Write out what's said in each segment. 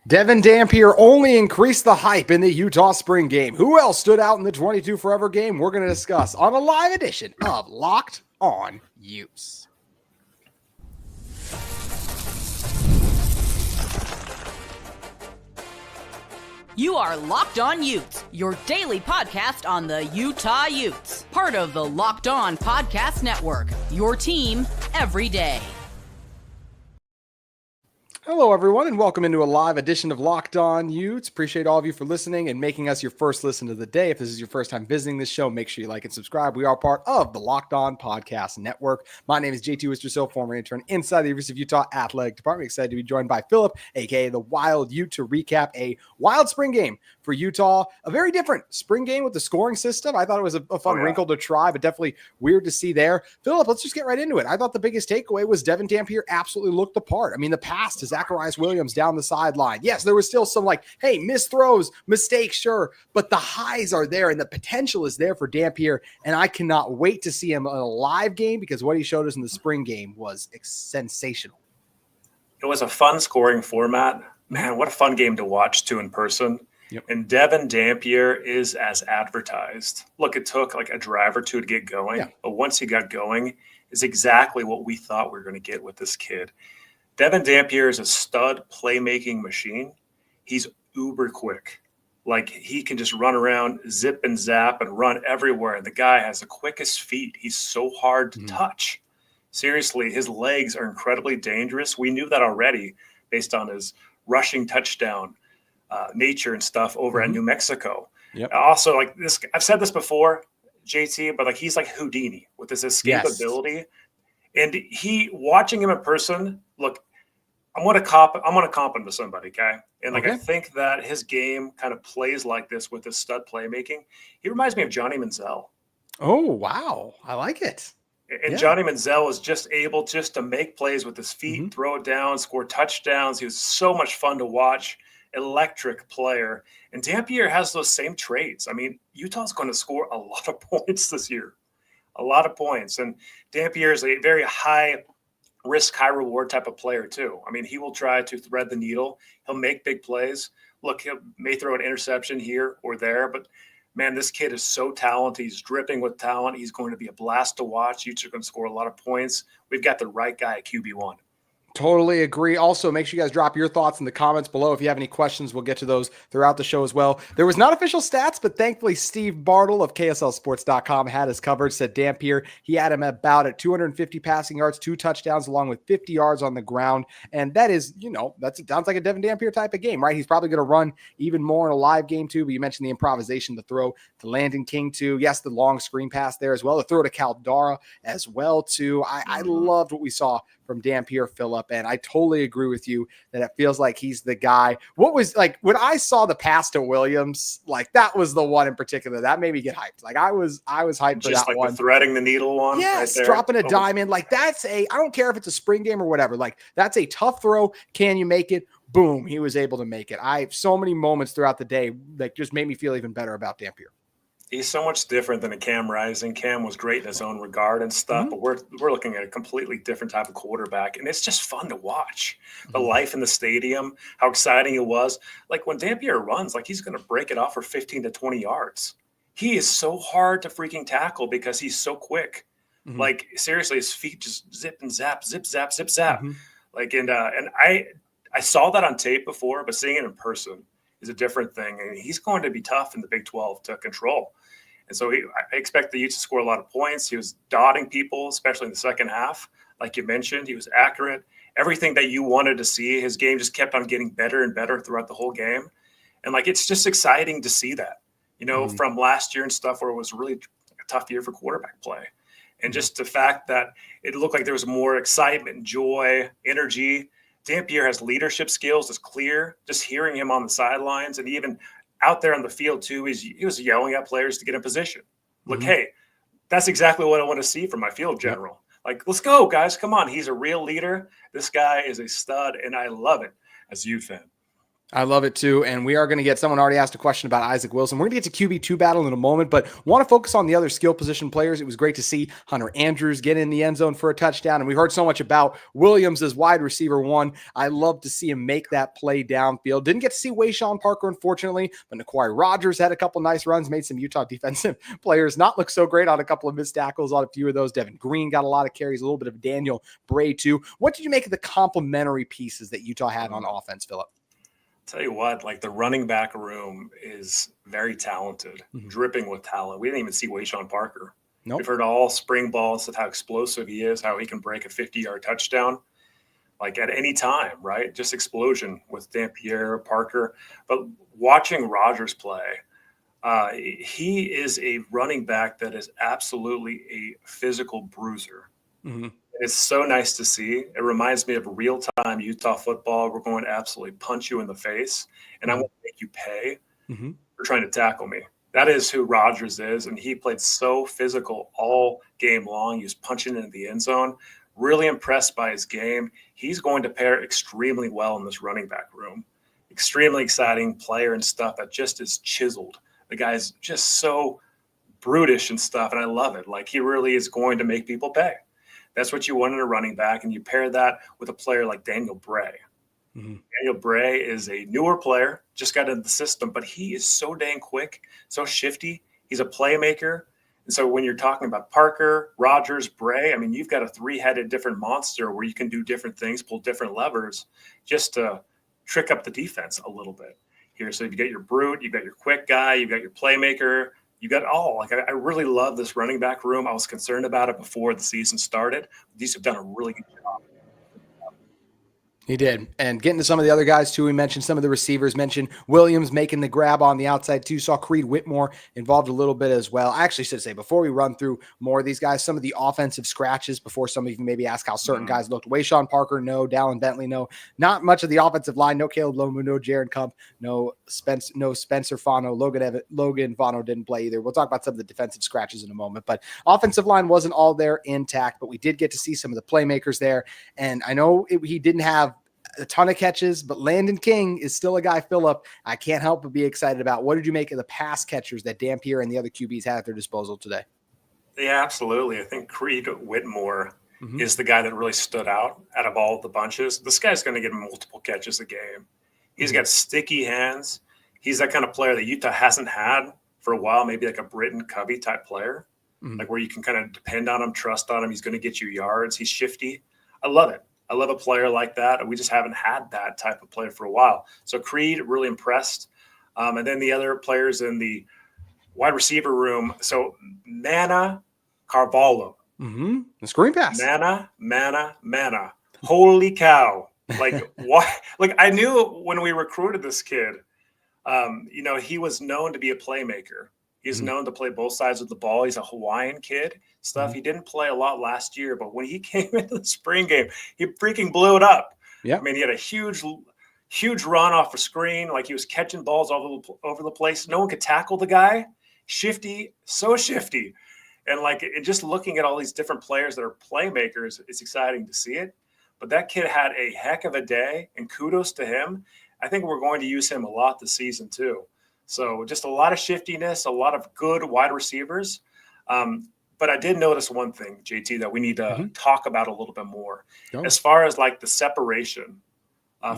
Devin Dampier only increased the hype in the Utah spring game. Who else stood out in the 22 Forever game? We're going to discuss on a live edition of Locked On Utes. You are Locked On Utes, your daily podcast on the Utah Utes. Part of the Locked On Podcast Network, your team every day. Hello, everyone, and welcome into a live edition of Locked On Utes. Appreciate all of you for listening and making us your first listen of the day. If this is your first time visiting this show, make sure you like and subscribe. We are part of the Locked On Podcast Network. My name is JT Wistrcill, former intern inside the University of Utah Athletic Department. Excited to be joined by Philip, aka the WildUte, to recap a wild spring game for Utah. A very different spring game with the scoring system. I thought it was a fun wrinkle to try, but definitely weird to see there. Philip, let's just get right into it. I thought the biggest takeaway was Devon Dampier absolutely looked the part. I mean, the pass to Zacharyus Williams down the sideline. Yes, there was still some hey, missed throws, mistakes, sure, but the highs are there and the potential is there for Dampier, and I cannot wait to see him in a live game because what he showed us in the spring game was sensational. It was a fun scoring format. Man, what a fun game to watch too in person. Yep. And Devin Dampier is as advertised. Look, it took a drive or two to get going, but once he got going, is exactly what we thought we were going to get with this kid. Devin Dampier is a stud playmaking machine. He's uber quick. He can just run around, zip and zap and run everywhere. And the guy has the quickest feet. He's so hard to touch. Seriously, his legs are incredibly dangerous. We knew that already based on his rushing touchdown nature and stuff over at New Mexico. Yep. Also, this, I've said this before, JT, but he's like Houdini with his escapability. Yes. And watching him in person, look, I'm going to comp him to somebody, okay? And I think that his game kind of plays like this with his stud playmaking. He reminds me of Johnny Manziel. Oh, wow. I like it. And Johnny Manziel was just able to make plays with his feet, throw it down, score touchdowns. He was so much fun to watch. Electric player. And Dampier has those same traits. I mean, Utah's going to score a lot of points this year. A lot of points. And Dampier is a very high risk, high reward type of player too. I mean, he will try to thread the needle. He'll make big plays. Look, he may throw an interception here or there, but man, this kid is so talented. He's dripping with talent. He's going to be a blast to watch. Utes are going to score a lot of points. We've got the right guy at QB1. Totally agree. Also, make sure you guys drop your thoughts in the comments below. If you have any questions, we'll get to those throughout the show as well. There was not official stats, but thankfully Steve Bartle of KSLSports.com had us covered. Said Dampier, he had him about at 250 passing yards, 2 touchdowns, along with 50 yards on the ground. And that is, that sounds like a Devin Dampier type of game, right? He's probably going to run even more in a live game too, but you mentioned the improvisation, the throw to Landon King too. Yes, the long screen pass there as well. The throw to Caldara as well too. I loved what we saw from Dampier, Phillip, and I totally agree with you that it feels like he's the guy. What was when I saw the pass to Williams, that was the one in particular that made me get hyped. I was hyped for that one. The threading the needle one. Yes, right there. Dropping a dime in. That's I don't care if it's a spring game or whatever. That's a tough throw. Can you make it? Boom, he was able to make it. I have so many moments throughout the day that just made me feel even better about Dampier. He's so much different than a Cam Rising. Cam was great in his own regard and stuff, but we're looking at a completely different type of quarterback, and it's just fun to watch. The life in the stadium, how exciting it was. When Dampier runs, he's going to break it off for 15 to 20 yards. He is so hard to freaking tackle because he's so quick. Seriously, his feet just zip and zap, zip, zap, zip, zap. And I saw that on tape before, but seeing it in person is a different thing. And he's going to be tough in the Big 12 to control. And so I expect the Utes to score a lot of points. He was dotting people, especially in the second half. Like you mentioned, he was accurate. Everything that you wanted to see, his game just kept on getting better and better throughout the whole game. And it's just exciting to see that, from last year and stuff where it was really a tough year for quarterback play. And just the fact that it looked like there was more excitement, joy, energy. Dampier has leadership skills. It's clear just hearing him on the sidelines and even out there on the field too. He was yelling at players to get in position. Look, hey, that's exactly what I want to see from my field general. Let's go, guys. Come on. He's a real leader. This guy is a stud, and I love it as a Ute fan. I love it too. And we are going to get, someone already asked a question about Isaac Wilson. We're going to get to QB2 battle in a moment, but want to focus on the other skill position players. It was great to see Hunter Andrews get in the end zone for a touchdown. And we heard so much about Williams as wide receiver one. I love to see him make that play downfield. Didn't get to see Wayshawn Parker, unfortunately, but Naquari Rogers had a couple nice runs, made some Utah defensive players not look so great on a couple of missed tackles on a few of those. Devin Green got a lot of carries, a little bit of Daniel Bray too. What did you make of the complementary pieces that Utah had on offense, Phillip? Tell you what, like the running back room is very talented, dripping with talent. We didn't even see Wayshawn Parker. Nope. We've heard all spring balls of how explosive he is, how he can break a 50-yard touchdown, like at any time, right? Just explosion with Dampier, Parker. But watching Rogers play, he is a running back that is absolutely a physical bruiser. It's so nice to see. It reminds me of real-time Utah football. We're going to absolutely punch you in the face, and I'm going to make you pay for trying to tackle me. That is who Rogers is, and he played so physical all game long. He was punching into the end zone. Really impressed by his game. He's going to pair extremely well in this running back room. Extremely exciting player and stuff that just is chiseled. The guy's just so brutish and stuff, and I love it. Like, he really is going to make people pay. That's what you want in a running back, and you pair that with a player like Daniel Bray. Daniel Bray is a newer player, just got into the system, but he is so dang quick, so shifty. He's a playmaker. And so when you're talking about Parker, Rogers, Bray, I mean, you've got a three-headed different monster where you can do different things, pull different levers just to trick up the defense a little bit here. So you get your brute, you've got your quick guy, you've got your playmaker, you got all. Like, I really love this running back room. I was concerned about it before the season started. These have done a really good job. He did. And getting to some of the other guys too, we mentioned some of the receivers, mentioned Williams making the grab on the outside too. Saw Creed Whitmore involved a little bit as well. I actually should say, before we run through more of these guys, some of the offensive scratches before some of you maybe ask how certain guys looked. Wayshawn Parker, no. Dallin Bentley, no. Not much of the offensive line. No Caleb Lomu, no Jaron Kump, no Spencer Fano, Logan Fano didn't play either. We'll talk about some of the defensive scratches in a moment, but offensive line wasn't all there intact, but we did get to see some of the playmakers there. And I know he didn't have a ton of catches, but Landon King is still a guy, Phillip, I can't help but be excited about. What did you make of the pass catchers that Dampier and the other QBs had at their disposal today? Yeah, absolutely. I think Creed Whitmore is the guy that really stood out of all the bunches. This guy's going to get multiple catches a game. He's got sticky hands. He's that kind of player that Utah hasn't had for a while, maybe like a Britton Covey type player, like where you can kind of depend on him, trust on him. He's going to get you yards. He's shifty. I love it. I love a player like that. We just haven't had that type of player for a while. So Creed, really impressed. And then the other players in the wide receiver room. So Mana Carvalho. The screen pass. Mana. Holy cow. Like, why? Like, I knew when we recruited this kid, he was known to be a playmaker. He's known to play both sides of the ball. He's a Hawaiian kid stuff. He didn't play a lot last year, but when he came into the spring game, he freaking blew it up. Yeah. I mean, he had a huge run off the screen. Like, he was catching balls all over the place. No one could tackle the guy. Shifty, so shifty. And just looking at all these different players that are playmakers, it's exciting to see it. But that kid had a heck of a day, and kudos to him. I think we're going to use him a lot this season too. So just a lot of shiftiness, a lot of good wide receivers. But I did notice one thing, JT, that we need to talk about a little bit more. As far as like the separation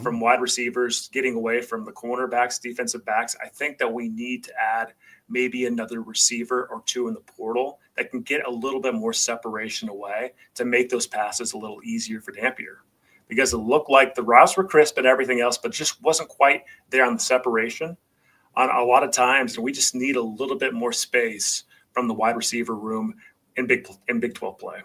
from wide receivers, getting away from the cornerbacks, defensive backs, I think that we need to add maybe another receiver or two in the portal that can get a little bit more separation away to make those passes a little easier for Dampier. Because it looked like the routes were crisp and everything else, but just wasn't quite there on the separation on a lot of times. And we just need a little bit more space from the wide receiver room in Big 12 play.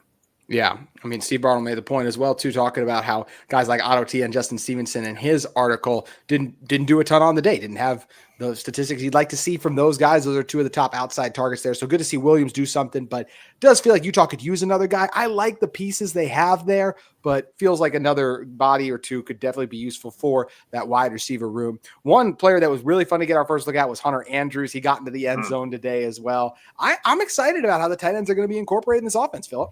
Yeah. I mean, Steve Bartle made the point as well, too, talking about how guys like Otto T and Justin Stevenson in his article didn't do a ton on the day, didn't have the statistics he'd like to see from those guys. Those are two of the top outside targets there. So good to see Williams do something, but it does feel like Utah could use another guy. I like the pieces they have there, but feels like another body or two could definitely be useful for that wide receiver room. One player that was really fun to get our first look at was Hunter Andrews. He got into the end zone today as well. I'm excited about how the tight ends are going to be incorporated in this offense, Phillip.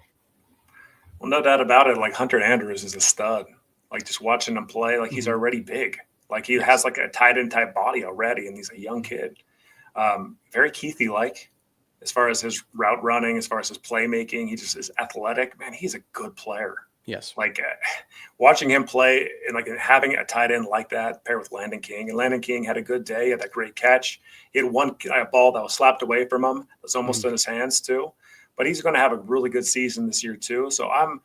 Well, no doubt about it. Like, Hunter Andrews is a stud. Like, just watching him play, like, he's already big. Like he has like a tight end type body already, and he's a young kid. Very Keithy-like as far as his route running, as far as his playmaking. He just is athletic. Man, he's a good player. Yes. Like watching him play and like having a tight end like that paired with Landon King. And Landon King had a good day, had that great catch. He had one ball that was slapped away from him. It was almost in his hands too. But he's going to have a really good season this year too. So I'm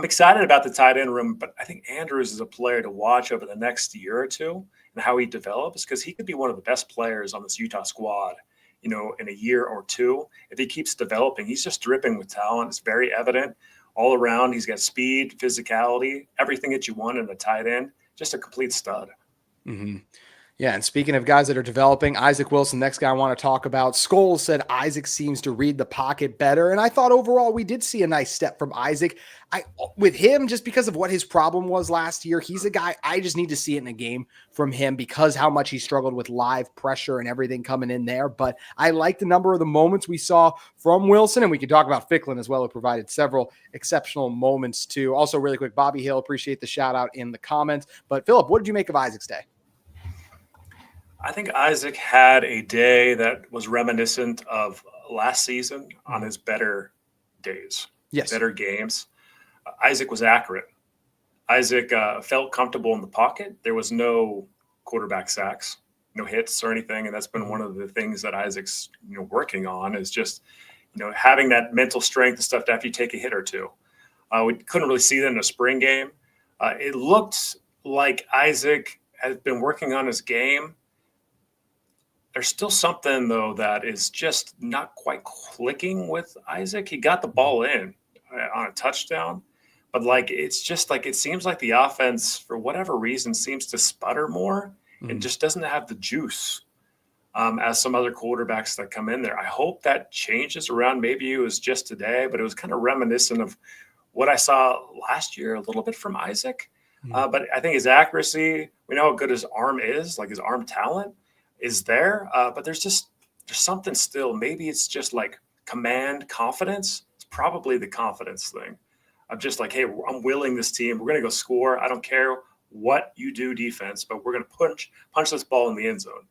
excited about the tight end room, but I think Andrews is a player to watch over the next year or two and how he develops, because he could be one of the best players on this Utah squad, in a year or two. If he keeps developing, he's just dripping with talent. It's very evident all around. He's got speed, physicality, everything that you want in a tight end, just a complete stud. Mm-hmm. Yeah, and speaking of guys that are developing, Isaac Wilson, next guy I want to talk about. Scholes said Isaac seems to read the pocket better, and I thought overall we did see a nice step from Isaac. With him, just because of what his problem was last year, he's a guy I just need to see it in a game from him because how much he struggled with live pressure and everything coming in there. But I like the number of the moments we saw from Wilson, and we can talk about Ficklen as well, who provided several exceptional moments too. Also, really quick, Bobby Hill, appreciate the shout out in the comments. But Philip, what did you make of Isaac's day? I think Isaac had a day that was reminiscent of last season on his better days, better games. Isaac was accurate. Isaac felt comfortable in the pocket. There was no quarterback sacks, no hits or anything. And that's been one of the things that Isaac's working on, is just having that mental strength and stuff after you take a hit or two. We couldn't really see that in a spring game. It looked like Isaac has been working on his game. There's still something, though, that is just not quite clicking with Isaac. He got the ball in on a touchdown, but it's just it seems like the offense, for whatever reason, seems to sputter more and just doesn't have the juice as some other quarterbacks that come in there. I hope that changes around. Maybe it was just today, but it was kind of reminiscent of what I saw last year a little bit from Isaac. But I think his accuracy, we know how good his arm is, like his arm talent is there, but there's something still. Maybe it's just like command confidence. It's probably the confidence thing. I'm just like, hey, I'm willing this team. We're going to go score. I don't care what you do defense, but we're going to punch this ball in the end zone.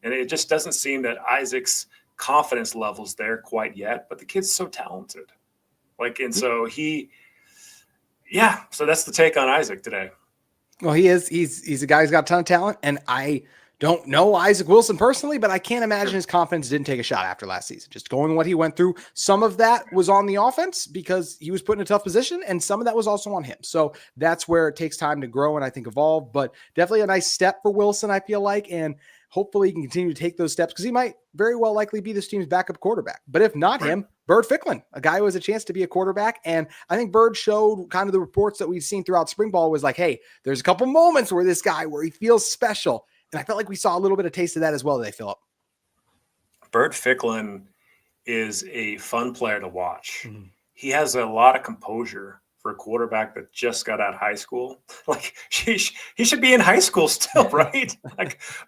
And it just doesn't seem that Isaac's confidence level's there quite yet, but the kid's so talented. So that's the take on Isaac today. Well, he is. He's a guy who's got a ton of talent, and I don't know Isaac Wilson personally, but I can't imagine his confidence didn't take a shot after last season. Just going what he went through. Some of that was on the offense because he was put in a tough position, and some of that was also on him. So that's where it takes time to grow and I think evolve, but definitely a nice step for Wilson, I feel like, and hopefully he can continue to take those steps because he might very well likely be this team's backup quarterback. But if not him, Byrd Ficklen, a guy who has a chance to be a quarterback. And I think Byrd showed kind of the reports that we've seen throughout spring ball was like, hey, there's a couple moments where this guy, where he feels special. And I felt like we saw a little bit of taste of that as well today, Philip. Byrd Ficklen is a fun player to watch. He has a lot of composure for a quarterback that just got out of high school. He should be in high school still, right?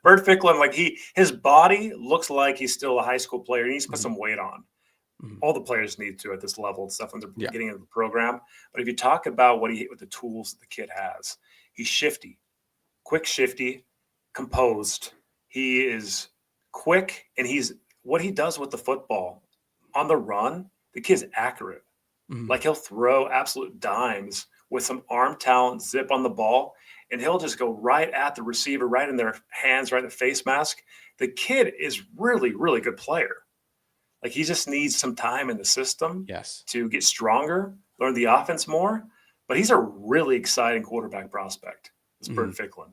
Byrd Ficklen, his body looks like he's still a high school player. He needs to put some weight on. All the players need to at this level and stuff when they're getting into the program. But if you talk about with the tools that the kid has, he's shifty, quick, shifty, composed. He is quick, and what he does with the football on the run, the kid's accurate. He'll throw absolute dimes with some arm talent, zip on the ball, and he'll just go right at the receiver, right in their hands, right in the face mask. The kid is really, really good player. He just needs some time in the system to get stronger, learn the offense more. But he's a really exciting quarterback prospect, this Byrd Ficklen.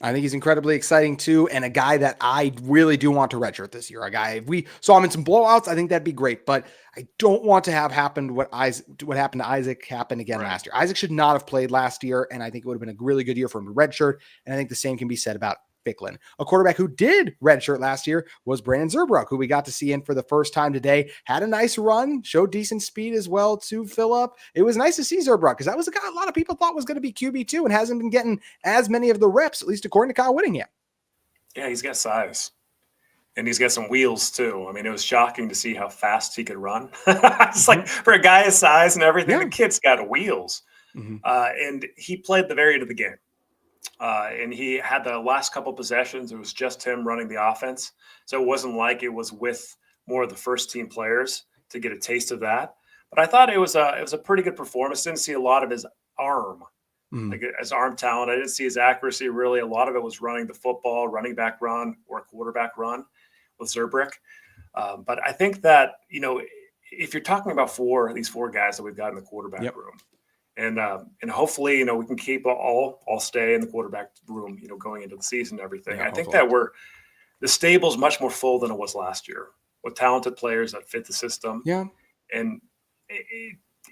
I think he's incredibly exciting too, and a guy that I really do want to redshirt this year. A guy, if we saw him in some blowouts, I think that'd be great. But I don't want to have happened what happened to Isaac happen again last year. Isaac should not have played last year, and I think it would have been a really good year for him to redshirt. And I think the same can be said about Ficklen. A quarterback who did redshirt last year was Brandon Zerbrook, who we got to see in for the first time today. Had a nice run, showed decent speed as well to fill up. It was nice to see Zerbrook because that was a guy a lot of people thought was going to be QB2 and hasn't been getting as many of the reps, at least according to Kyle Whittingham. Yeah, he's got size. And he's got some wheels too. I mean, it was shocking to see how fast he could run. It's for a guy his size and everything, the kid's got wheels. And he played the very end of the game. And he had the last couple possessions. It was just him running the offense. So it wasn't like it was with more of the first team players to get a taste of that. But I thought it was a pretty good performance. Didn't see a lot of his arm, like his arm talent. I didn't see his accuracy really. A lot of it was running the football, running back run or quarterback run with Zurbrich. But I think that, if you're talking about these four guys that we've got in the quarterback room, and hopefully, we can keep all stay in the quarterback room, going into the season and everything. I think that the stable's much more full than it was last year with talented players that fit the system. Yeah. And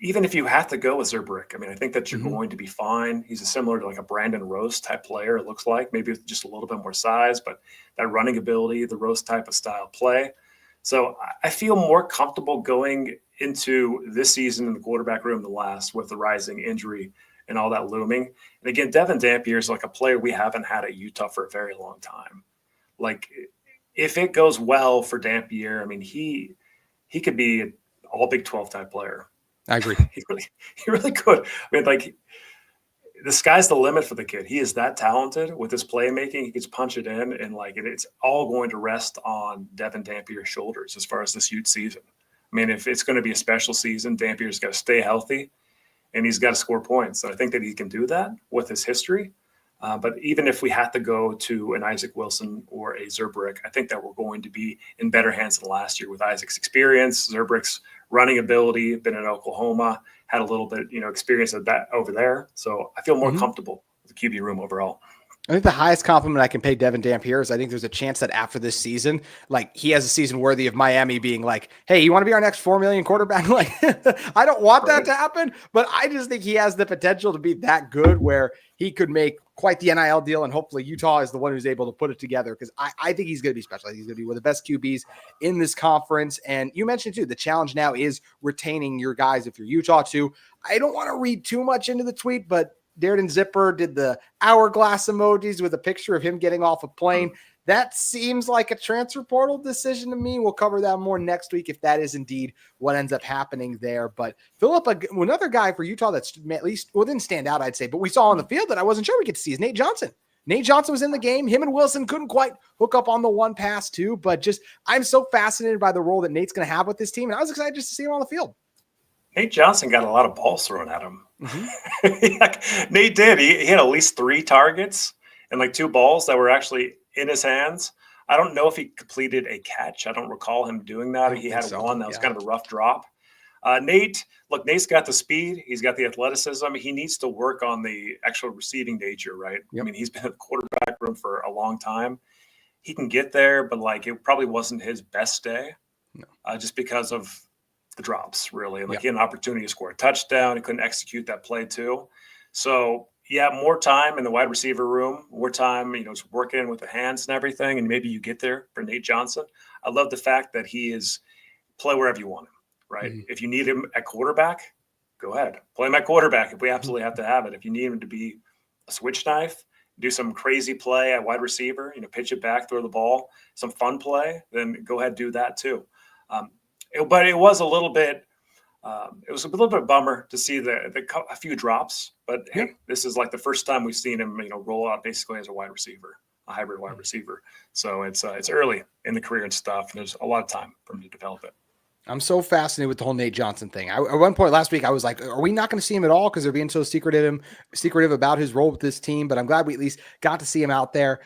even if you have to go with Zurbrich, I think that you're going to be fine. He's similar to like a Brandon Rose type player, it looks like, maybe with just a little bit more size, but that running ability, the Rose type of style play. So I feel more comfortable going into this season in the quarterback room than last with the rising injury and all that looming. And again, Devin Dampier is like a player we haven't had at Utah for a very long time. Like, if it goes well for Dampier, he could be an all Big 12 type player. I agree. He really could. The sky's the limit for the kid. He is that talented with his playmaking. He can punch it in, and it's all going to rest on Devin Dampier's shoulders as far as this Ute season. If it's going to be a special season, Dampier's got to stay healthy, and he's got to score points. And I think that he can do that with his history. But even if we had to go to an Isaac Wilson or a Zurbrich, I think that we're going to be in better hands than last year with Isaac's experience, Zurbrich's running ability, been in Oklahoma, had a little bit, experience of that over there. So I feel more comfortable with the QB room overall. I think the highest compliment I can pay Devin Dampier is I think there's a chance that after this season, like, he has a season worthy of Miami being like, hey, you want to be our next $4 million quarterback? Like, I don't want that to happen, but I just think he has the potential to be that good where he could make quite the NIL deal. And hopefully Utah is the one who's able to put it together, because I think he's going to be special. I think he's going to be one of the best QBs in this conference. And you mentioned too, the challenge now is retaining your guys if you're Utah too. I don't want to read too much into the tweet, but Darren Zipper did the hourglass emojis with a picture of him getting off a plane. That seems like a transfer portal decision to me. We'll cover that more next week if that is indeed what ends up happening there. But Philip, another guy for Utah that's at least didn't stand out, I'd say, but we saw on the field that I wasn't sure we could see is Nate Johnson. Nate Johnson was in the game. Him and Wilson couldn't quite hook up on the one pass too, but I'm so fascinated by the role that Nate's going to have with this team, and I was excited just to see him on the field. Nate Johnson got a lot of balls thrown at him. Nate did. He had at least 3 targets and 2 balls that were actually in his hands. I don't know if he completed a catch. I don't recall him doing that. He had one that was kind of a rough drop. Nate's got the speed. He's got the athleticism. He needs to work on the actual receiving nature, right? Yep. He's been in the quarterback room for a long time. He can get there, but it probably wasn't his best day, just because of the drops, really. And he had an opportunity to score a touchdown. He couldn't execute that play too. So more time in the wide receiver room, more time, working with the hands and everything. And maybe you get there for Nate Johnson. I love the fact that he is play wherever you want him, right? If you need him at quarterback, go ahead. Play him at quarterback if we absolutely have to have it. If you need him to be a switch knife, do some crazy play at wide receiver, pitch it back, throw the ball, some fun play, then go ahead, do that too. But it was a little bit bummer to see a few drops. But hey, this is the first time we've seen him, roll out basically as a wide receiver, a hybrid wide receiver. So it's early in the career and stuff. And there's a lot of time for him to develop it. I'm so fascinated with the whole Nate Johnson thing. At one point last week, I was like, are we not going to see him at all? Because they're being so secretive about his role with this team. But I'm glad we at least got to see him out there.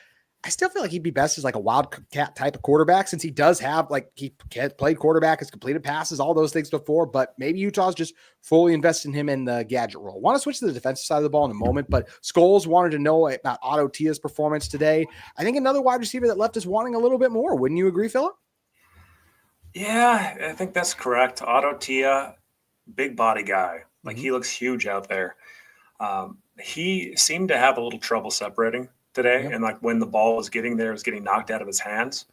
I still feel like he'd be best as a wildcat type of quarterback, since he does have he played quarterback, has completed passes, all those things before, but maybe Utah's just fully invested in him in the gadget role. Want to switch to the defensive side of the ball in a moment, but Scholes wanted to know about Otto Tia's performance today. I think another wide receiver that left us wanting a little bit more. Wouldn't you agree, Philip? Yeah, I think that's correct. Otto Tia, big body guy. He looks huge out there. He seemed to have a little trouble separating today, and when the ball was getting there, it was getting knocked out of his hands.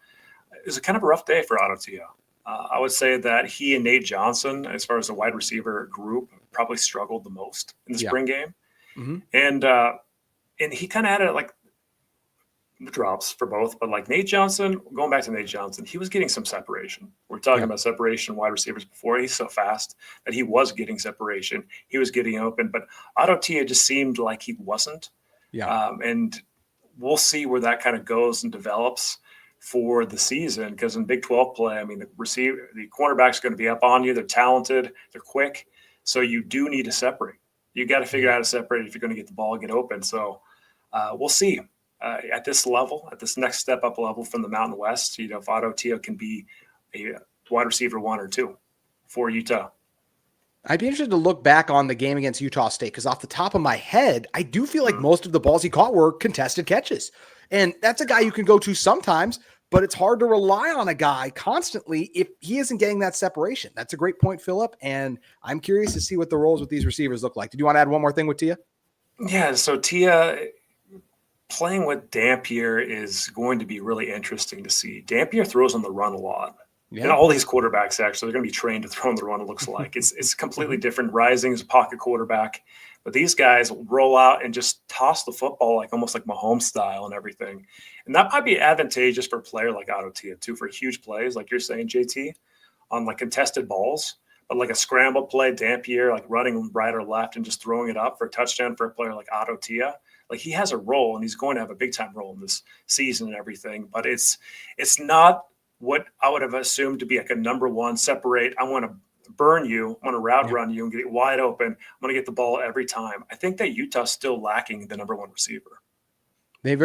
It was kind of a rough day for Otto Tia. I would say that he and Nate Johnson, as far as the wide receiver group, probably struggled the most in the spring game. And he kind of had the drops for both, but Nate Johnson, going back to Nate Johnson, he was getting some separation. We're talking about separation wide receivers before. He's so fast that he was getting separation. He was getting open, but Otto Tia just seemed like he wasn't. And we'll see where that kind of goes and develops for the season, because in Big 12 play, I mean, the cornerback's going to be up on you. They're talented, they're quick, so you do need to separate. You got to figure out how to separate if you're going to get the ball, get open. So we'll see at this level, at this next step up level from the Mountain West. You know, if Otto can be a wide receiver 1 or 2 for Utah. I'd be interested to look back on the game against Utah State, because off the top of my head, I do feel like most of the balls he caught were contested catches. And that's a guy you can go to sometimes, but it's hard to rely on a guy constantly if he isn't getting that separation. That's a great point, Phillip. And I'm curious to see what the roles with these receivers look like. Did you want to add one more thing with Tia? Yeah, so Tia playing with Dampier is going to be really interesting to see. Dampier throws on the run a lot. Yeah. And all these quarterbacks actually are going to be trained to throw on the run, it looks like. It's completely different. Rising as a pocket quarterback. But these guys roll out and just toss the football like almost like Mahomes style and everything. And that might be advantageous for a player like Otto Tia too, for huge plays, like you're saying, JT, on like contested balls. But like a scramble play, Dampier, like running right or left and just throwing it up for a touchdown for a player like Otto Tia. Like, he has a role, and he's going to have a big-time role in this season and everything. But it's not what I would have assumed to be like a number one separate. I want to burn you. I want to route run you and get it wide open. I'm going to get the ball every time. I think that Utah's still lacking the number one receiver. They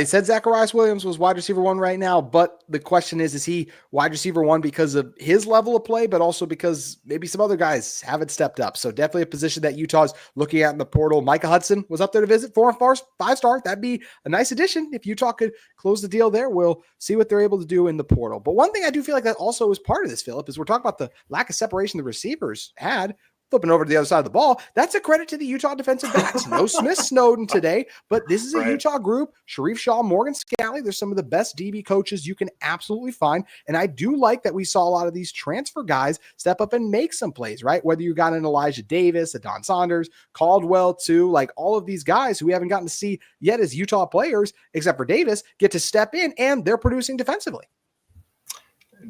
said Zacharyus Williams was wide receiver 1 right now, but the question is he wide receiver 1 because of his level of play, but also because maybe some other guys haven't stepped up? So definitely a position that Utah's looking at in the portal. Micah Hudson was up there to visit, 4 and 5-star. That'd be a nice addition if Utah could close the deal there. We'll see what they're able to do in the portal. But one thing I do feel like that also is part of this, Phillip, is we're talking about the lack of separation the receivers had. Flipping over to the other side of the ball, that's a credit to the Utah defensive backs. No Smith Snowden today, but this is a Utah group. Sharif Shaw, Morgan Scalley, they're some of the best DB coaches you can absolutely find. And I do like that we saw a lot of these transfer guys step up and make some plays, right? Whether you got an Elijah Davis, a Don Saunders, Caldwell too, like all of these guys who we haven't gotten to see yet as Utah players, except for Davis, get to step in and they're producing defensively.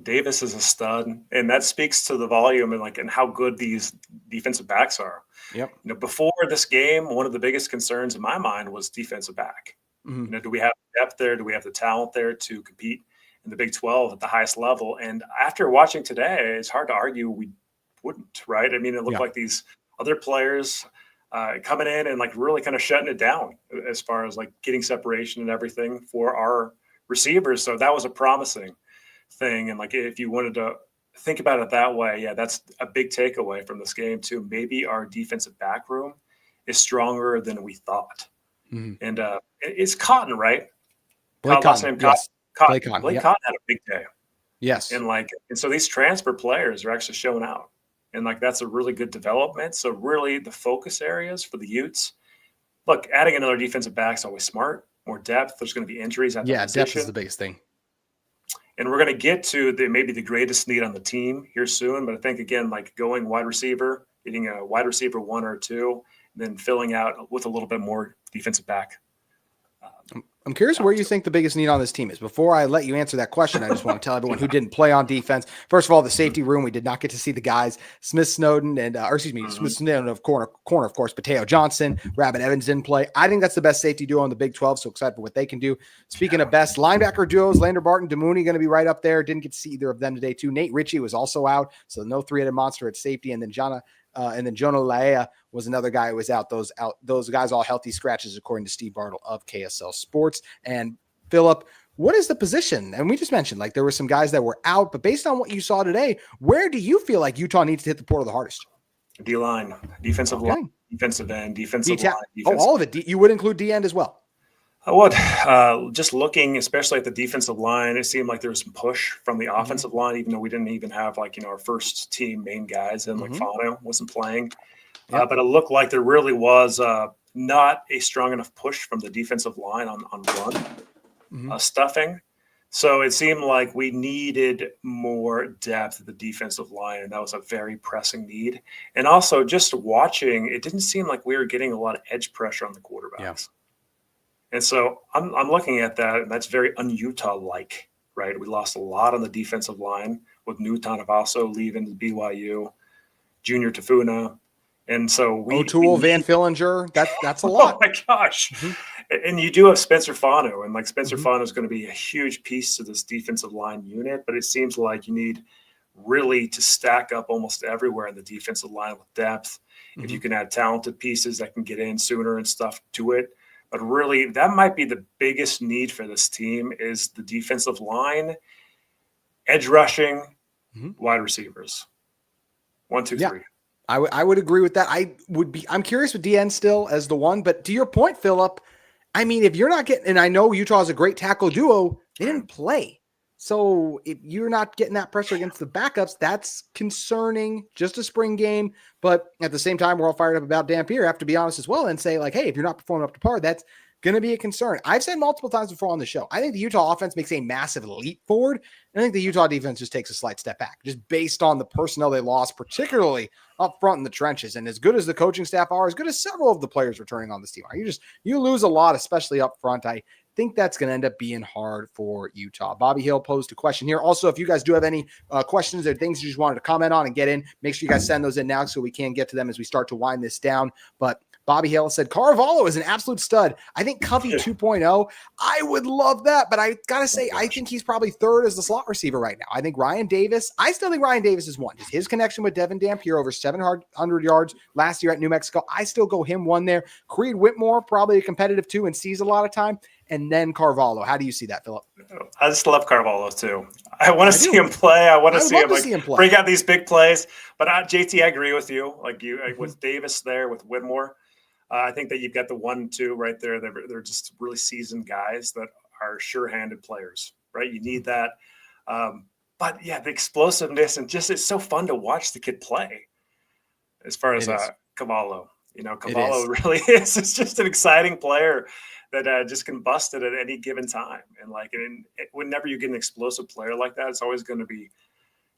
Davis is a stud, and that speaks to the volume and how good these defensive backs are. Yep. Before this game, one of the biggest concerns in my mind was defensive back. Mm-hmm. Do we have depth there? Do we have the talent there to compete in the Big 12 at the highest level? And after watching today, it's hard to argue we wouldn't, right? I mean, it looked like these other players coming in and really kind of shutting it down as far as getting separation and everything for our receivers. So that was a promising thing. And if you wanted to think about it that way, that's a big takeaway from this game too. Maybe our defensive back room is stronger than we thought. Mm-hmm. And it's Cotton, right? Blake Cotton. Yes. Blake Cotton had a big day. Yes. And so these transfer players are actually showing out. And that's a really good development. So really the focus areas for the Utes, look, adding another defensive back is always smart, more depth. There's going to be injuries at the position. Depth is the biggest thing. And we're going to get to maybe the greatest need on the team here soon. But I think, again, going wide receiver, getting a wide receiver 1 or 2, and then filling out with a little bit more defensive back. I'm curious where you think the biggest need on this team is. Before I let you answer that question, I just want to tell everyone who didn't play on defense. First of all, the safety room, we did not get to see the guys, Smith Snowden and, Smith Snowden of corner, of course, Pateo Johnson, Rabbit Evans didn't play. I think that's the best safety duo in the Big 12. So excited for what they can do. Speaking of best linebacker duos, Lander Barton, Demooney going to be right up there. Didn't get to see either of them today too. Nate Ritchie was also out. So no 3-headed monster at safety. And then Jonah Laea was another guy who was out. Those guys all healthy scratches, according to Steve Bartle of KSL Sports. And Phillip, what is the position? And we just mentioned there were some guys that were out, but based on what you saw today, where do you feel like Utah needs to hit the portal the hardest? D-line, defensive line, defensive end, defensive line. All of it. You would include D-end as well. I would. Just looking, especially at the defensive line, it seemed like there was some push from the offensive line, even though we didn't even have our first team main guys, and Fano wasn't playing. Yep. But it looked like there really was not a strong enough push from the defensive line on run stuffing. So it seemed like we needed more depth at the defensive line, and that was a very pressing need. And also, just watching, it didn't seem like we were getting a lot of edge pressure on the quarterbacks. Yeah. And so I'm looking at that, and that's very un-Utah-like, right? We lost a lot on the defensive line with Newton also leaving to BYU, Junior Tafuna. And so O'Toole, Van Fillinger, that's a lot. Oh, my gosh. And you do have Spencer Fano, and like Spencer Fano is going to be a huge piece to this defensive line unit, but it seems like you need really to stack up almost everywhere in the defensive line with depth. If you can add talented pieces that can get in sooner and stuff to it. But really, that might be the biggest need for this team is the defensive line, edge rushing, wide receivers. 1, 2, 3. I would agree with that. I'm curious with DN still as the one, but to your point, Phillip, I mean, if you're not getting, and I know Utah is a great tackle duo, they didn't play. So if you're not getting that pressure against the backups, that's concerning. Just a spring game. But at the same time, we're all fired up about Dampier. I have to be honest as well and say, like, hey, if you're not performing up to par, that's going to be a concern. I've said multiple times before on the show, I think the Utah offense makes a massive leap forward. And I think the Utah defense just takes a slight step back, just based on the personnel they lost, particularly up front in the trenches. And as good as the coaching staff are, as good as several of the players returning on this team are, you lose a lot, especially up front. I think that's going to end up being hard for Utah. Bobby Hill posed a question here. Also, if you guys do have any questions or things you just wanted to comment on and get in, make sure you guys send those in now so we can get to them as we start to wind this down. But Bobby Hill said, Carvalho is an absolute stud. I think Covey 2.0, I would love that, but I got to say, I think he's probably third as the slot receiver right now. I think Ryan Davis, I still think Ryan Davis is one. Just his connection with Devin Dampier over 700 yards last year at New Mexico. I still go him one there. Creed Whitmore, probably a competitive two and sees a lot of time. And then Carvalho. How do you see that, Phillip? I just love Carvalho too. I want to see him play. I want to see him bring out these big plays. But JT, I agree with you. Like with Davis there, with Whitmore, I think that you've got the 1-2 right there. They're just really seasoned guys that are sure-handed players, right? You need that. But yeah, the explosiveness and just it's so fun to watch the kid play. As far as Carvalho, Carvalho really is. It's just an exciting player that just can bust it at any given time. And whenever you get an explosive player like that, it's always going to be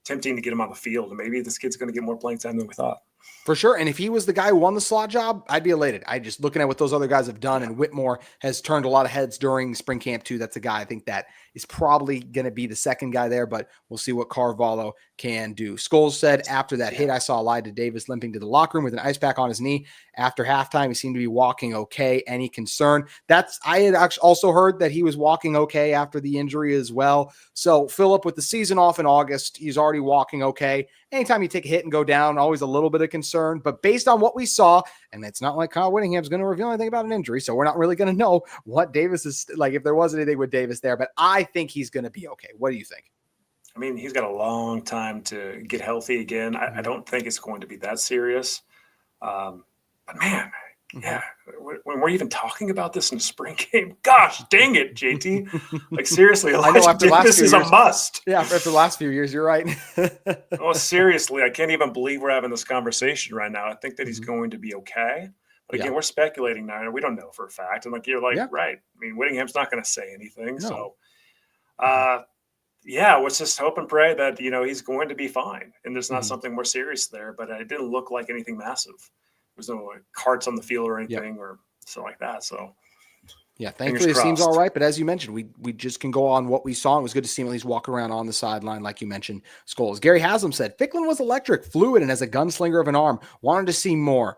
tempting to get him on the field. And maybe this kid's going to get more playing time than we thought. For sure. And if he was the guy who won the slot job, I'd be elated. I just looking at what those other guys have done, and Whitmore has turned a lot of heads during spring camp too. That's a guy I think that is probably going to be the second guy there, but we'll see what Carvalho can do. Scholes said after that hit, I saw Elijah Davis limping to the locker room with an ice pack on his knee. After halftime, he seemed to be walking okay. Any concern? I had actually also heard that he was walking okay after the injury as well. So Phillip, with the season off in August, he's already walking okay. Anytime you take a hit and go down, always a little bit of concern. But based on what we saw, and it's not like Kyle Whittingham's going to reveal anything about an injury, so we're not really going to know what Davis is like, if there was anything with Davis there. But I think he's going to be okay. What do you think? I mean, he's got a long time to get healthy again. I don't think it's going to be that serious. But man, yeah, when we're even talking about this in the spring game, gosh, dang it, JT. Like seriously, Elijah Davis is a must. Yeah, after the last few years, you're right. Oh, seriously, I can't even believe we're having this conversation right now. I think that he's going to be okay. But again, we're speculating now, and we don't know for a fact. And you're right. I mean, Whittingham's not going to say anything. No. So, let's just hope and pray that, he's going to be fine. And there's not something more serious there, but it didn't look like anything massive. There's no carts on the field or anything or so like that. So, yeah, thankfully it seems all right. But as you mentioned, we just can go on what we saw. It was good to see him at least walk around on the sideline, like you mentioned. Scholes. Gary Haslam said, Ficklen was electric, fluid, and has a gunslinger of an arm. Wanted to see more.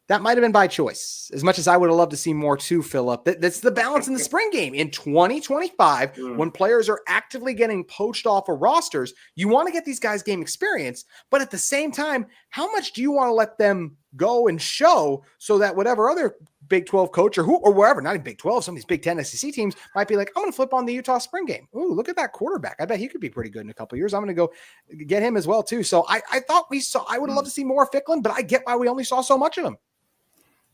That might have been by choice, as much as I would have loved to see more too, Phillip. That's the balance in the spring game. In 2025, when players are actively getting poached off of rosters, you want to get these guys game experience. But at the same time, how much do you want to let them go and show so that whatever other Big 12 coach or wherever, not in Big 12, some of these Big 10 SEC teams might be like, I'm going to flip on the Utah spring game. Ooh, look at that quarterback. I bet he could be pretty good in a couple of years. I'm going to go get him as well too. So I thought I would have loved to see more Ficklen, but I get why we only saw so much of him.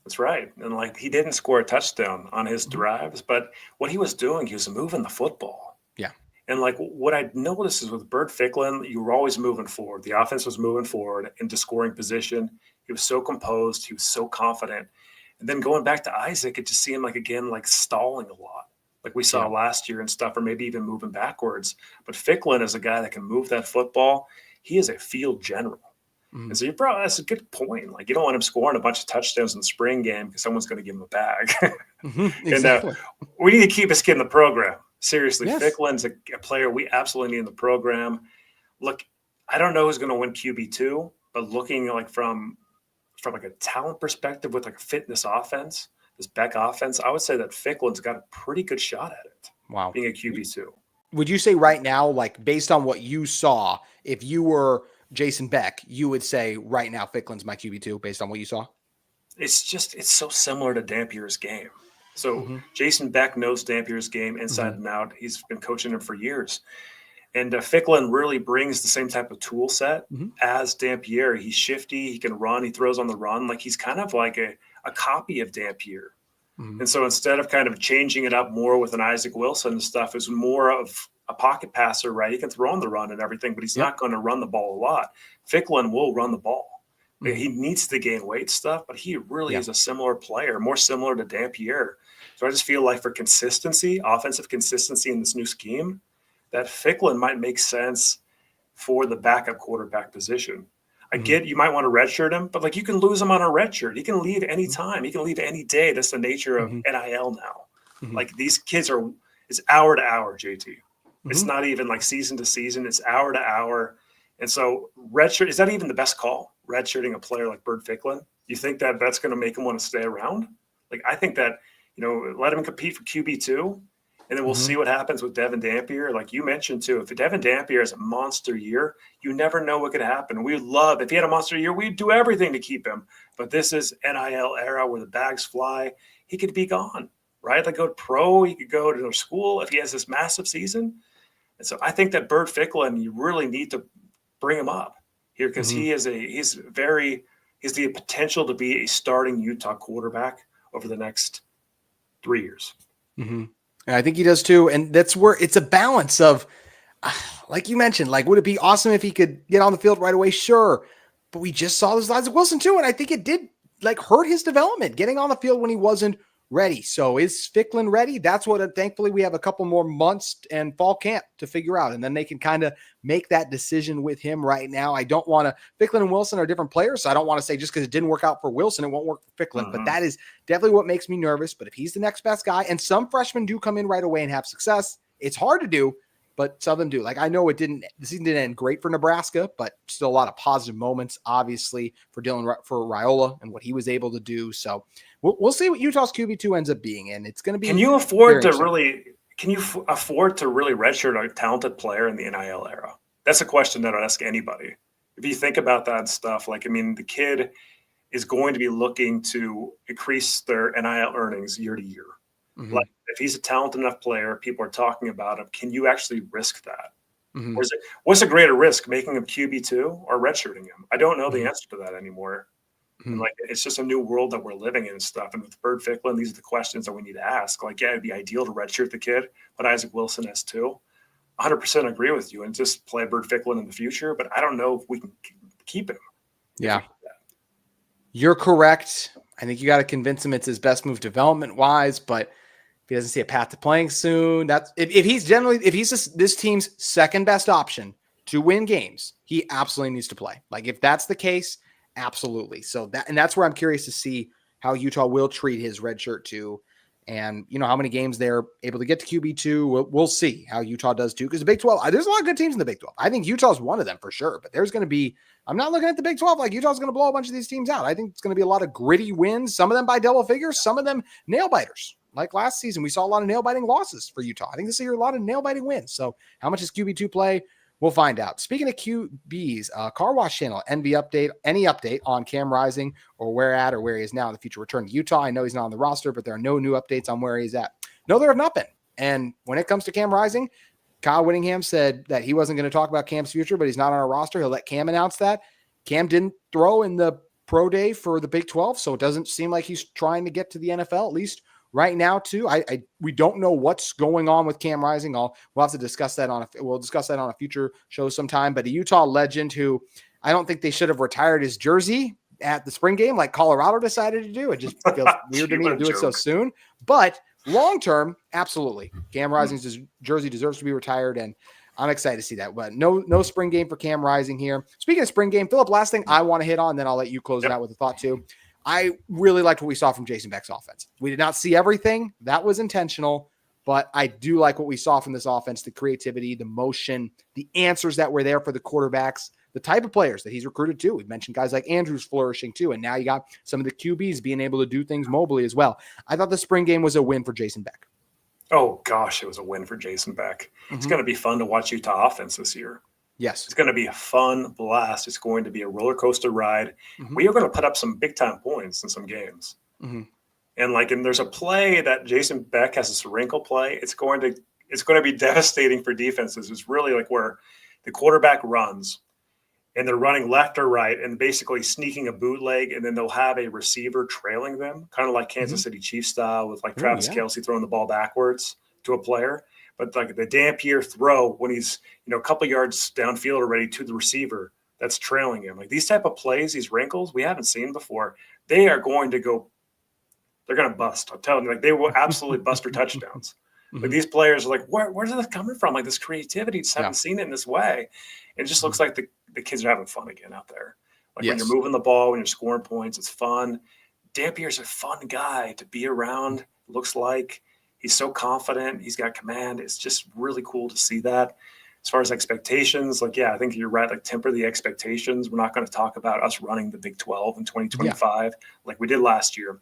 That's right. And he didn't score a touchdown on his drives, but what he was doing, he was moving the football. Yeah. And what I noticed is with Byrd Ficklen, you were always moving forward. The offense was moving forward into scoring position. He was so composed. He was so confident. And then going back to Isaac, it just seemed stalling a lot, like we saw last year and stuff, or maybe even moving backwards. But Ficklen is a guy that can move that football. He is a field general. And so that's a good point. You don't want him scoring a bunch of touchdowns in the spring game because someone's going to give him a bag. Exactly. And we need to keep his kid in the program. Seriously, Ficklen's a player we absolutely need in the program. Look, I don't know who's going to win QB2, but looking from a talent perspective with a fitness offense, this Beck offense, I would say that Ficklen's got a pretty good shot at it. Wow. Being a QB2. Would you say right now, like based on what you saw, if you were Jason Beck, you would say right now Ficklen's my QB2 based on what you saw? It's so similar to Dampier's game. So Jason Beck knows Dampier's game inside and out. He's been coaching him for years. And Ficklen really brings the same type of tool set as Dampier. He's shifty. He can run. He throws on the run. Like he's kind of like a copy of Dampier. And so instead of kind of changing it up more with an Isaac Wilson and stuff, is more of a pocket passer, right? He can throw on the run and everything, but he's not going to run the ball a lot. Ficklen will run the ball. He needs to gain weight stuff, but he really is a similar player, more similar to Dampier. So I just feel like for consistency, offensive consistency in this new scheme, that Ficklen might make sense for the backup quarterback position. I get you might want to redshirt him, but like you can lose him on a redshirt. He can leave any time. He can leave any day. That's the nature of NIL now. Like these kids it's hour to hour, JT. It's not even like season to season. It's hour to hour. And so redshirt, is that even the best call? Redshirting a player like Byrd Ficklen? You think that that's going to make him want to stay around? Like I think that, let him compete for QB2. And then we'll see what happens with Devin Dampier. Like you mentioned, too, if Devin Dampier has a monster year, you never know what could happen. We'd love, if he had a monster year, we'd do everything to keep him. But this is NIL era where the bags fly. He could be gone, right? Like go pro, he could go to school if he has this massive season. And so I think that Byrd Ficklen, you really need to bring him up here because he's the potential to be a starting Utah quarterback over the next 3 years. And I think he does too. And that's where it's a balance of, like you mentioned, like, would it be awesome if he could get on the field right away? Sure. But we just saw those lines of Wilson too. And I think it did like hurt his development getting on the field when he wasn't ready. So is Ficklen ready? That's what, thankfully we have a couple more months and fall camp to figure out. And then they can kind of make that decision with him right now. I don't want to, Ficklen and Wilson are different players. So I don't want to say just because it didn't work out for Wilson, it won't work for Ficklen, but that is definitely what makes me nervous. But if he's the next best guy, and some freshmen do come in right away and have success, it's hard to do, but some of them do. Like I know the season didn't end great for Nebraska, but still a lot of positive moments, obviously for Raiola and what he was able to do. So we'll see what Utah's QB2 ends up being, and it's going to be. Can you afford to really redshirt a talented player in the NIL era? That's a question that I'd ask anybody. If you think about that stuff, like, I mean, the kid is going to be looking to increase their NIL earnings year to year. Like, if he's a talented enough player, people are talking about him. Can you actually risk that? Or what's a greater risk, making him QB2 or redshirting him? I don't know the answer to that anymore. And like, it's just a new world that we're living in and stuff. And with Byrd Ficklen, these are the questions that we need to ask. Like, yeah, it'd be ideal to redshirt the kid, but Isaac Wilson has too. 100% agree with you and just play Byrd Ficklen in the future. But I don't know if we can keep him. Yeah, you're correct. I think you got to convince him it's his best move development wise, but if he doesn't see a path to playing soon, that's if he's this team's second best option to win games, he absolutely needs to play. Like if that's the case, absolutely. So that's where I'm curious to see how Utah will treat his red shirt too. And how many games they're able to get to QB2. We'll see how Utah does too. Because the Big 12, there's a lot of good teams in the Big 12. I think Utah's one of them for sure. But there's going to be, I'm not looking at the Big 12 like Utah's going to blow a bunch of these teams out. I think it's going to be a lot of gritty wins. Some of them by double figures, some of them nail biters. Like last season, we saw a lot of nail biting losses for Utah. I think this year a lot of nail biting wins. So how much is QB2 play? We'll find out. Speaking of QBs, Car Wash Channel, NV update, any update on Cam Rising or where he is now in the future return to Utah. I know he's not on the roster, but there are no new updates on where he's at. No, there have not been. And when it comes to Cam Rising, Kyle Whittingham said that he wasn't going to talk about Cam's future, but he's not on our roster. He'll let Cam announce that. Cam didn't throw in the pro day for the Big 12, so it doesn't seem like he's trying to get to the NFL, at least right now, too. We don't know what's going on with Cam Rising. We'll have to discuss that on a future show sometime. But a Utah legend who I don't think they should have retired his jersey at the spring game like Colorado decided to do. It just feels weird to me to do it so soon. But long term, absolutely, Cam Rising's jersey deserves to be retired, and I'm excited to see that. But no spring game for Cam Rising here. Speaking of spring game, Philip, last thing I want to hit on, then I'll let you close it out with a thought too. I really liked what we saw from Jason Beck's offense. We did not see everything. That was intentional, but I do like what we saw from this offense, the creativity, the motion, the answers that were there for the quarterbacks, the type of players that he's recruited too. We mentioned guys like Andrews flourishing too. And now you got some of the QBs being able to do things mobily as well. I thought the spring game was a win for Jason Beck. Oh gosh, it was a win for Jason Beck. It's going to be fun to watch Utah offense this year. Yes. It's going to be a fun blast. It's going to be a roller coaster ride. We are going to put up some big time points in some games. And there's a play that Jason Beck has, this wrinkle play. It's going to be devastating for defenses. It's really like where the quarterback runs and they're running left or right and basically sneaking a bootleg, and then they'll have a receiver trailing them, kind of like Kansas City Chiefs style with like Travis Kelce throwing the ball backwards to a player. But like the Dampier throw when he's, a couple yards downfield already to the receiver that's trailing him. Like these type of plays, these wrinkles we haven't seen before, they are going to go, they're going to bust. I'm telling you, like they will absolutely bust for touchdowns. Like these players are like, where's this coming from? Like this creativity, just haven't seen it in this way. It just looks like the kids are having fun again out there. Like when you're moving the ball, when you're scoring points, it's fun. Dampier's a fun guy to be around. Looks like he's so confident. He's got command. It's just really cool to see that. As far as expectations, I think you're right. Like temper the expectations. We're not going to talk about us running the Big 12 in 2025 like we did last year.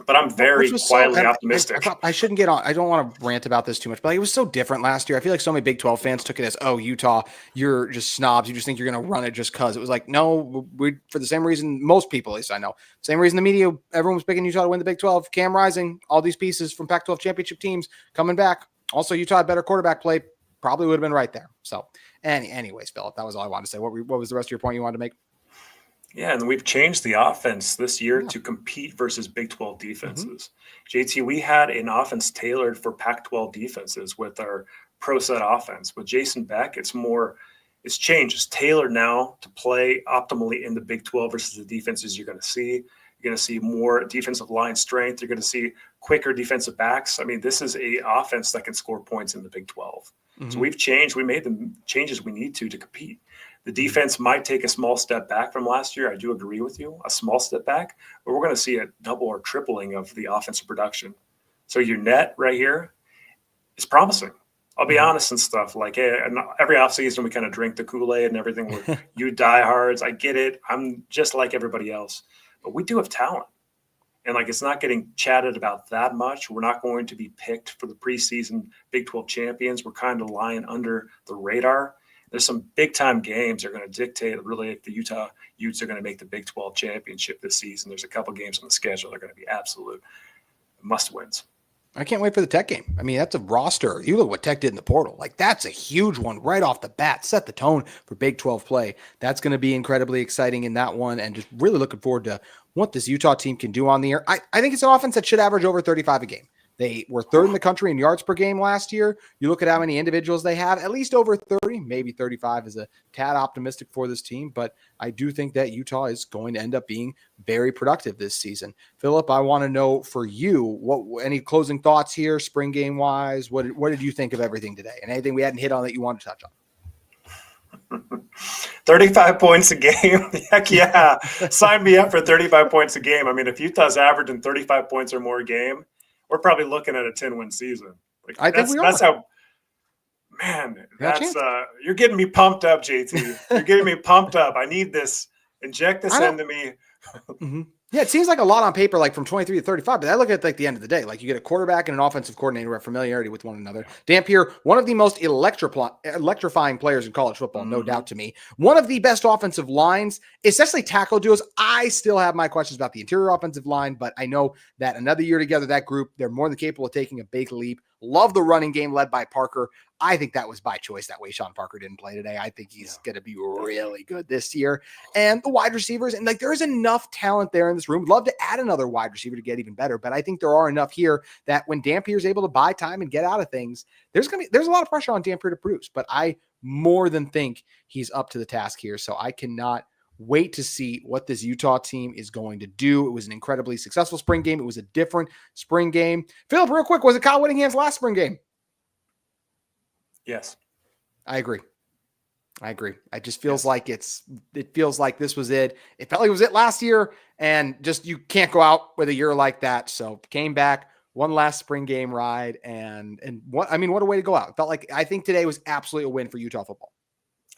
But I'm very quietly optimistic. I shouldn't get on. I don't want to rant about this too much, but it was so different last year. I feel like so many Big 12 fans took it as, oh, Utah, you're just snobs. You just think you're going to run it just because. It was like, no, we for the same reason most people, at least I know, same reason the media, everyone was picking Utah to win the Big 12. Cam Rising, all these pieces from Pac-12 championship teams coming back. Also, Utah had better quarterback play. Probably would have been right there. So, anyways, Philip, that was all I wanted to say. What was the rest of your point you wanted to make? Yeah, and we've changed the offense this year to compete versus Big 12 defenses. JT, we had an offense tailored for Pac-12 defenses with our pro set offense. With Jason Beck, it's changed. It's tailored now to play optimally in the Big 12 versus the defenses you're going to see. You're going to see more defensive line strength. You're going to see quicker defensive backs. I mean, this is a offense that can score points in the Big 12. So we've changed. We made the changes we need to compete. The defense might take a small step back from last year. I do agree with you, a small step back, but we're going to see a double or tripling of the offensive production. So your net right here is promising. I'll be honest and stuff. Like every offseason, we kind of drink the Kool-Aid and everything. You diehards, I get it. I'm just like everybody else, but we do have talent. And it's not getting chatted about that much. We're not going to be picked for the preseason Big 12 champions. We're kind of lying under the radar. There's some big-time games that are going to dictate really if the Utah Utes are going to make the Big 12 championship this season. There's a couple games on the schedule that are going to be absolute must-wins. I can't wait for the Tech game. I mean, that's a roster. You look what Tech did in the portal. That's a huge one right off the bat. Set the tone for Big 12 play. That's going to be incredibly exciting in that one, and just really looking forward to what this Utah team can do on the air. I think it's an offense that should average over 35 a game. They were third in the country in yards per game last year. You look at how many individuals they have, at least over 30, maybe 35 is a tad optimistic for this team, but I do think that Utah is going to end up being very productive this season. Philip, I want to know for you, any closing thoughts here, spring game wise? What did you think of everything today? And anything we hadn't hit on that you wanted to touch on? 35 points a game. Heck yeah. Sign me up for 35 points a game. I mean, if Utah's averaging 35 points or more a game, we're probably looking at a 10-win season. I think we are. That's how, man, you're getting me pumped up, JT. You're getting me pumped up. I need this. Inject this into me. Yeah, it seems like a lot on paper, from 23 to 35, but I look at the end of the day. You get a quarterback and an offensive coordinator who have familiarity with one another. Dampier, one of the most electrifying players in college football, no doubt to me. One of the best offensive lines, especially tackle duos. I still have my questions about the interior offensive line, but I know that another year together, that group, they're more than capable of taking a big leap. Love the running game led by Parker. I think that was by choice that way Sean Parker didn't play today. I think he's going to be really good this year. And the wide receivers, and there's enough talent there in this room. Love to add another wide receiver to get even better, but I think there are enough here that when Dampier is able to buy time and get out of things, there's a lot of pressure on Dampier to produce, but I more than think he's up to the task here. So I cannot wait to see what this Utah team is going to do. It was an incredibly successful spring game. It was a different spring game. Philip, real quick, was it Kyle Whittingham's last spring game? Yes. I agree. It just feels like it feels like this was it. It felt like it was it last year, and just you can't go out with a year like that. So came back, one last spring game ride, and what a way to go out. It felt like I think today was absolutely a win for Utah football.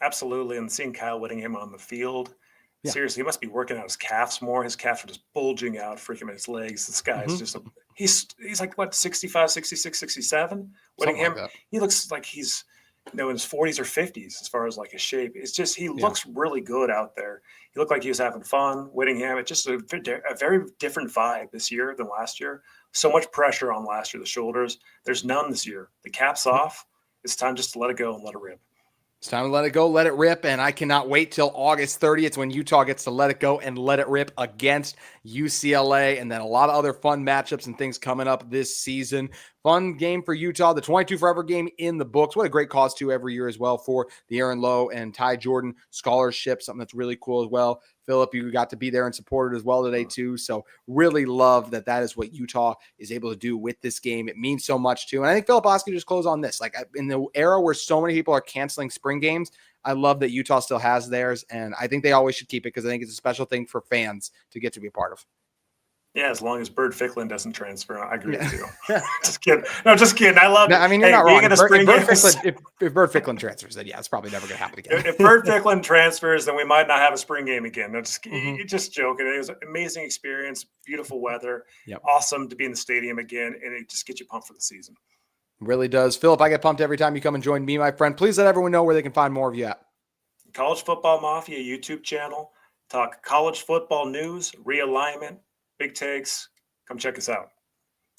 Absolutely. And seeing Kyle Whittingham on the field, Yeah. seriously, he must be working out his calves more. His calves are just bulging out, freaking his legs. This guy is just he's like what, 65, 66, 67? Whittingham, like he looks like he's in his 40s or 50s as far as like his shape. It's just he looks really good out there. He looked like he was having fun. Whittingham, it's just a very different vibe this year than last year. So much pressure on last year, the shoulders. There's none this year. The cap's off. It's time just to let it go and let it rip. It's time to let it go, let it rip, and I cannot wait till August 30th when Utah gets to let it go and let it rip against UCLA, and then a lot of other fun matchups and things coming up this season. Fun game for Utah, the 22 Forever game in the books. What a great cause, too, every year as well for the Aaron Lowe and Ty Jordan scholarship, something that's really cool as well. Philip, you got to be there and support it as well today, too. So really love that is what Utah is able to do with this game. It means so much, too. And I think Philip Oskey just close on this. Like, in the era where so many people are canceling spring games, I love that Utah still has theirs, and I think they always should keep it because I think it's a special thing for fans to get to be a part of. Yeah, as long as Byrd Ficklen doesn't transfer, I agree with you. Just kidding. No, just kidding. I love it. I mean, you're not wrong. If Byrd Ficklen transfers, then yeah, it's probably never going to happen again. If Byrd Ficklen transfers, then we might not have a spring game again. No, just joking. It was an amazing experience, beautiful weather, awesome to be in the stadium again, and it just gets you pumped for the season. Really does. Philip, I get pumped every time you come and join me, my friend. Please let everyone know where they can find more of you at. College Football Mafia YouTube channel. Talk college football news, realignment, big takes. Come check us out.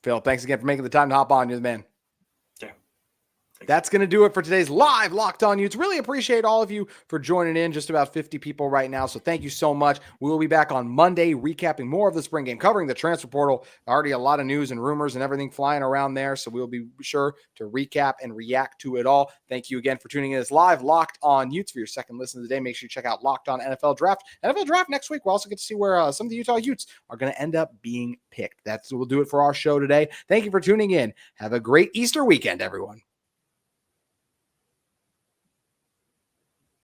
Phil, thanks again for making the time to hop on. You're the man. Yeah. That's going to do it for today's live Locked On Utes. Really appreciate all of you for joining in. Just about 50 people right now. So thank you so much. We will be back on Monday recapping more of the spring game, covering the transfer portal. Already a lot of news and rumors and everything flying around there. So we'll be sure to recap and react to it all. Thank you again for tuning in. It's live Locked On Utes for your second listen of the day. Make sure you check out Locked On NFL Draft. NFL Draft next week. We'll also get to see where some of the Utah Utes are going to end up being picked. We'll do it for our show today. Thank you for tuning in. Have a great Easter weekend, everyone.